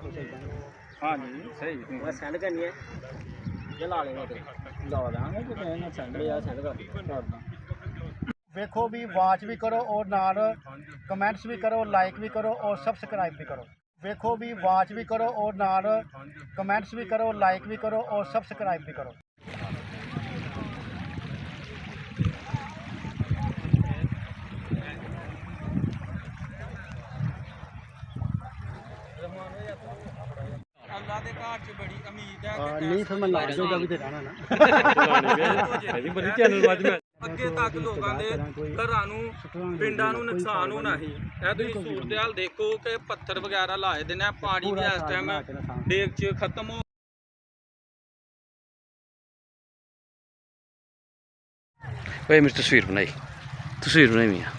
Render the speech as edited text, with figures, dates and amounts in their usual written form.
हाँ जी सही मैं सेंड करनी है ये ला लेंगे ला देंगे कि मैं सेंड यार सेंड कर देखो भी वाच भी करो और नाल कमेंट्स भी करो, लाइक भी करो और सब्सक्राइब भी करो। देखो भी वाच भी करो और नाल कमेंट्स भी करो, लाइक भी करो और सब्सक्राइब भी करो। अल्लाह दे घर च बड़ी उम्मीद है नहीं फिर मैं लाग जाऊंगा भी ते रहना ना ਅੱਗੇ ਤੱਕ ਲੋਕਾਂ ਦੇ ਘਰਾਂ ਨੂੰ ਪਿੰਡਾਂ ਨੂੰ ਨੁਕਸਾਨ ਹੋਣਾ ਸੀ। ਇਹ ਤੁਸੀਂ ਸੂਰਤ-ਹਾਲ ਦੇਖੋ ਕਿ ਪੱਥਰ ਵਗੈਰਾ ਲਾਏ ਦੇ ਨੇ, ਪਾਣੀ ਵੀ ਇਸ ਟਾਈਮ ਡੇਕ 'ਚ ਖਤਮ ਹੋ भाई मेरी तस्वीर बनाई मियाँ।